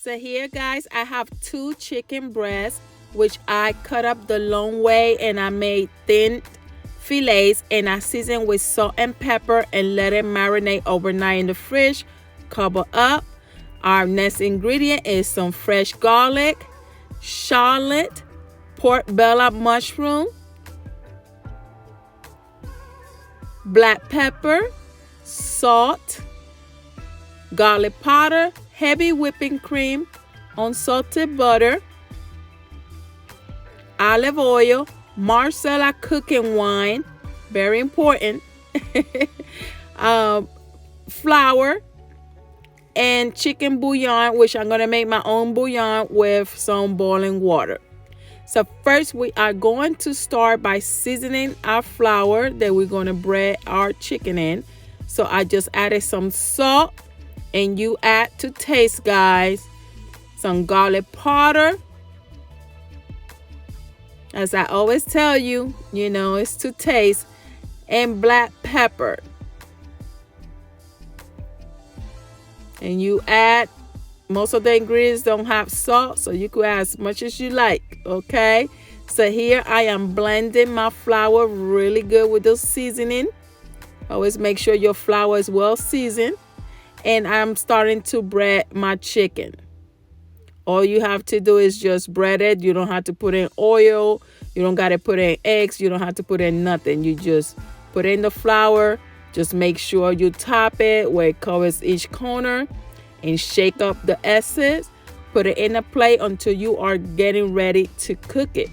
So here, guys, I have 2 chicken breasts, which I cut up the long way and I made thin fillets, and I seasoned with salt and pepper and let it marinate overnight in the fridge. Cover up. Our next ingredient is some fresh garlic, shallot, portbella mushroom, black pepper, salt, garlic powder, heavy whipping cream, unsalted butter, olive oil, Marsala cooking wine, very important, flour, and chicken bouillon, which I'm going to make my own bouillon with some boiling water. So first we are going to start by seasoning our flour that we're going to bread our chicken in. So I just added some salt, and you add to taste, guys, some garlic powder. As I always tell you, it's to taste, and black pepper. And you add, most of the ingredients don't have salt, so you can add as much as you like, okay? So here I am blending my flour really good with the seasoning. Always make sure your flour is well seasoned. And I'm starting to bread my chicken. All you have to do is just bread it. You don't have to put in oil. You don't got to put in eggs. You don't have to put in nothing. You just put in the flour. Just make sure you top it where it covers each corner and shake up the essence. Put it in a plate until you are getting ready to cook it.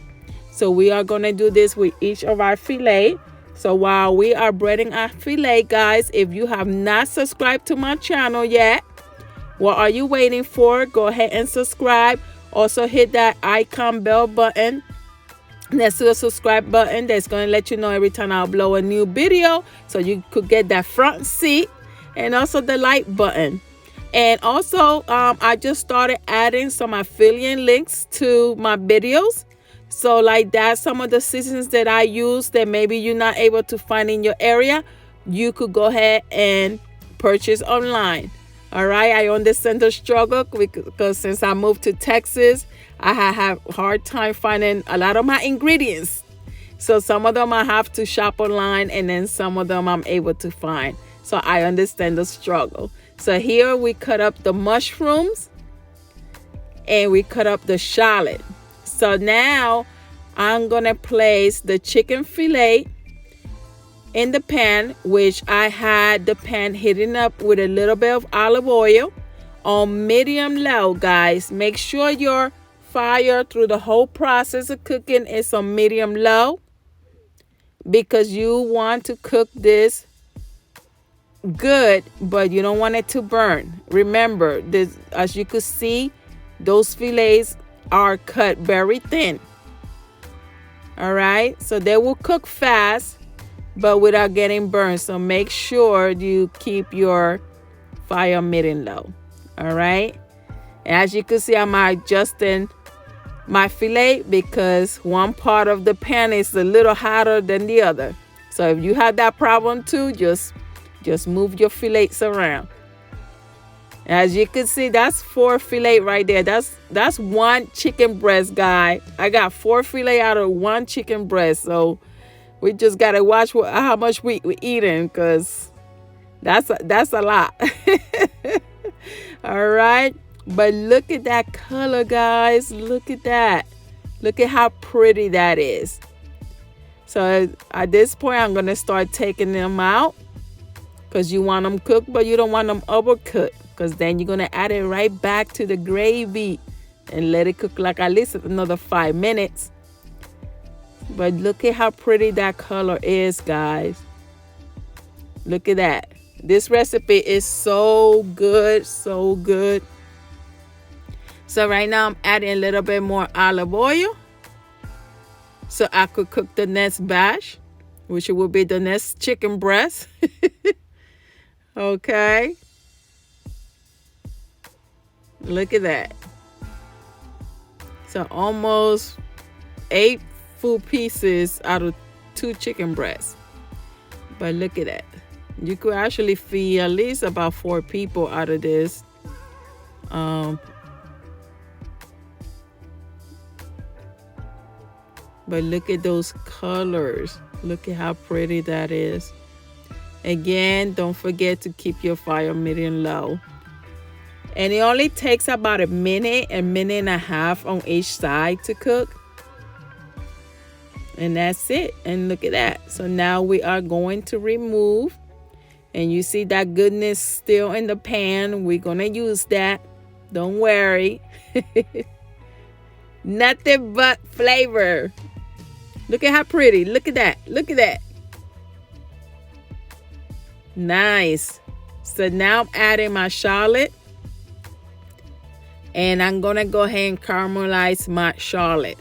So we are going to do this with each of our filet. So while we are breading our filet, guys, if you have not subscribed to my channel yet, what are you waiting for? Go ahead and subscribe. Also hit that icon bell button next to the subscribe button. That's going to let you know every time I upload a new video, so you could get that front seat, and also the like button. And also I just started adding some affiliate links to my videos. So like that, some of the seasonings that I use that maybe you're not able to find in your area, you could go ahead and purchase online. All right, I understand the struggle because since I moved to Texas, I have a hard time finding a lot of my ingredients. So some of them I have to shop online, and then some of them I'm able to find. So I understand the struggle. So here we cut up the mushrooms and we cut up the shallot. So now I'm going to place the chicken fillet in the pan, which I had the pan heating up with a little bit of olive oil on medium low, guys. Make sure your fire through the whole process of cooking is on medium low, because you want to cook this good, but you don't want it to burn. Remember, this, as you could see, those fillets are cut very thin. All right, so they will cook fast but without getting burned. So make sure you keep your fire medium low. All right, and as you can see, I'm adjusting my fillet because one part of the pan is a little hotter than the other. So if you have that problem too, just move your fillets around. As you can see, that's 4 fillet right there. That's 1 chicken breast, guy. I got 4 fillet out of 1 chicken breast. So we just gotta watch how much we eating, because that's a lot. All right, but look at that color, guys. Look at that. Look at how pretty that is. So at this point, I'm gonna start taking them out, because you want them cooked, but you don't want them overcooked, because then you're going to add it right back to the gravy and let it cook like at least another 5 minutes. But look at how pretty that color is, guys. Look at that. This recipe is so good, so good. So right now I'm adding a little bit more olive oil so I could cook the next batch, which will be the next chicken breast. Okay. Look at that. So almost 8 full pieces out of 2 chicken breasts. But look at that. You could actually feed at least about 4 people out of this But look at those colors. Look at how pretty that is. Again, don't forget to keep your fire medium low. And it only takes about a minute and a half on each side to cook. And that's it. And look at that. So now we are going to remove. And you see that goodness still in the pan. We're going to use that. Don't worry. Nothing but flavor. Look at how pretty. Look at that. Look at that. Nice. So now I'm adding my shallot. And I'm going to go ahead and caramelize my shallot.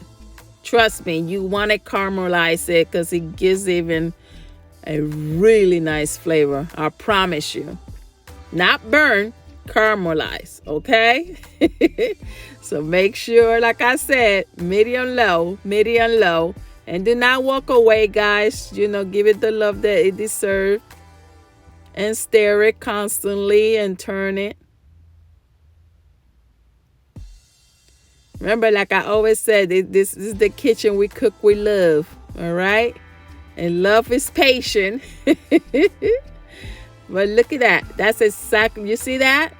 Trust me, you want to caramelize it because it gives even a really nice flavor. I promise you. Not burn, caramelize, okay? So make sure, like I said, medium low. And do not walk away, guys. You know, give it the love that it deserves. And stir it constantly and turn it. Remember, like I always said, this is the kitchen we cook with love. All right? And love is patient. But look at that. That's exactly, you see that?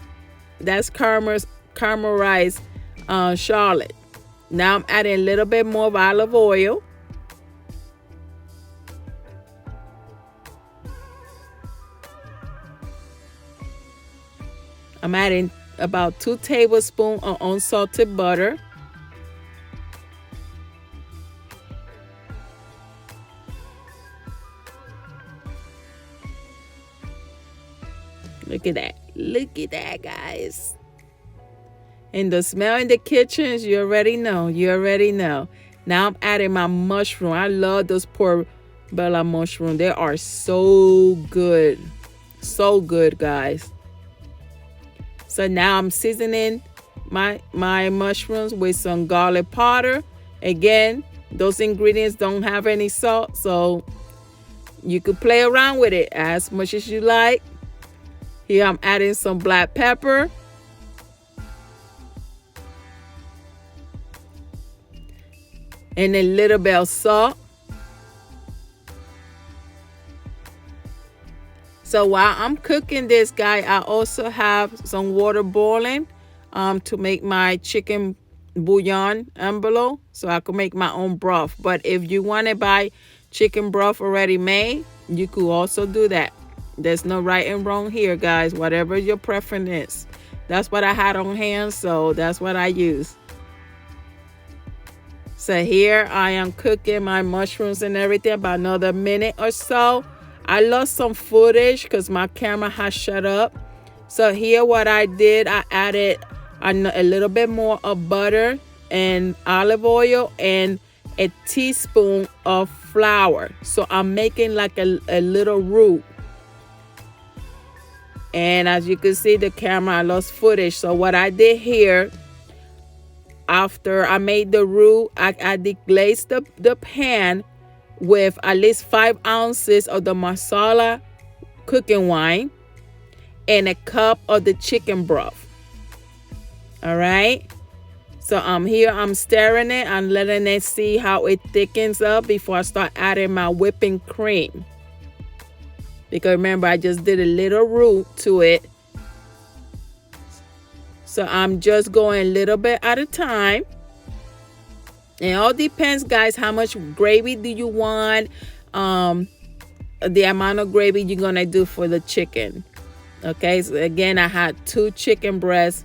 That's caramelized shallot. Now I'm adding a little bit more of olive oil. I'm adding about 2 tablespoons of unsalted butter. Look at that. Look at that, guys. And the smell in the kitchens, you already know. You already know. Now I'm adding my mushroom. I love those Portbella mushrooms. They are so good. So good, guys. So now I'm seasoning my mushrooms with some garlic powder. Again, those ingredients don't have any salt, so you could play around with it as much as you like. Here I'm adding some black pepper. And a little bit of salt. So while I'm cooking this, guy, I also have some water boiling to make my chicken bouillon envelope, so I can make my own broth. But if you want to buy chicken broth already made, you could also do that. There's no right and wrong here, guys. Whatever your preference is. That's what I had on hand, so that's what I use. So here I am cooking my mushrooms and everything about another minute or so. I lost some footage because my camera has shut up. So here what I did, I added a little bit more of butter and olive oil and a teaspoon of flour. So I'm making like a little roux. And as you can see, the camera, I lost footage. So what I did here, after I made the roux, I deglazed the pan with at least 5 ounces of the Marsala cooking wine and a cup of the chicken broth. All right. So here I'm stirring it and letting it see how it thickens up before I start adding my whipping cream. Because remember, I just did a little roux to it. So I'm just going a little bit at a time. It all depends, guys, how much gravy do you want, the amount of gravy you're going to do for the chicken. Okay, so again, I had 2 chicken breasts.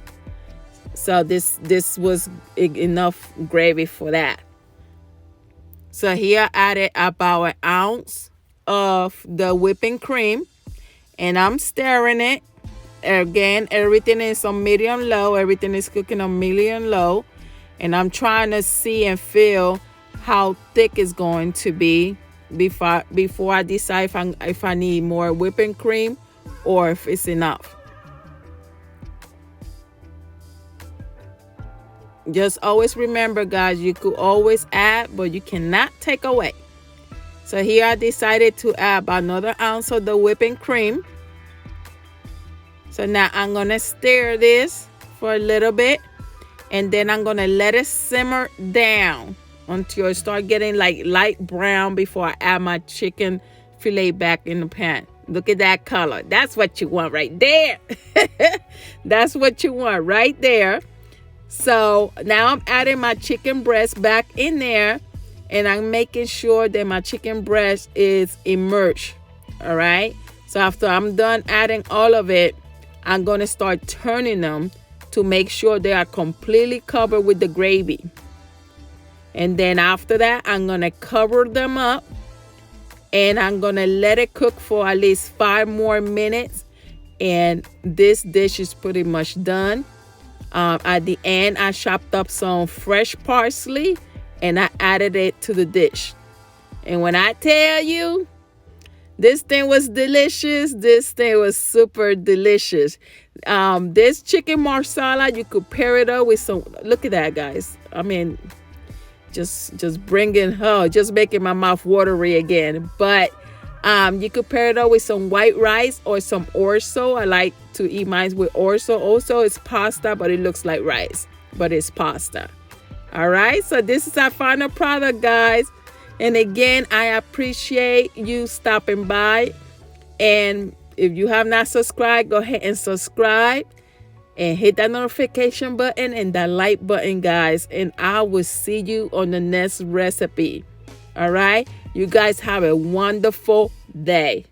So this was enough gravy for that. So here I added about 1 ounce of the whipping cream. And I'm stirring it. Again, everything is on medium low. Everything is cooking on medium low. And I'm trying to see and feel how thick it's going to be before I decide if I need more whipping cream or if it's enough. Just always remember, guys, you could always add, but you cannot take away. So here I decided to add about another ounce of the whipping cream. So now I'm going to stir this for a little bit. And then I'm going to let it simmer down. until it start getting like light brown before I add my chicken fillet back in the pan. Look at that color. That's what you want right there. That's what you want right there. So now I'm adding my chicken breast back in there, and I'm making sure that my chicken breast is immersed. All right. So after I'm done adding all of it, I'm going to start turning them to make sure they are completely covered with the gravy. And then after that, I'm going to cover them up, and I'm going to let it cook for at least 5 more minutes. And this dish is pretty much done. At the end, I chopped up some fresh parsley and I added it to the dish. And when I tell you, this thing was delicious. This thing was super delicious. This chicken marsala, you could pair it up with some, look at that, guys. I mean, just making my mouth watery again. But you could pair it up with some white rice or some orzo. I like to eat mine with orzo. Also, it's pasta, but it looks like rice, but it's pasta. All right, so this is our final product, guys. And again, I appreciate you stopping by. And if you have not subscribed, go ahead and subscribe and hit that notification button and that like button, guys. And I will see you on the next recipe. All right, you guys have a wonderful day.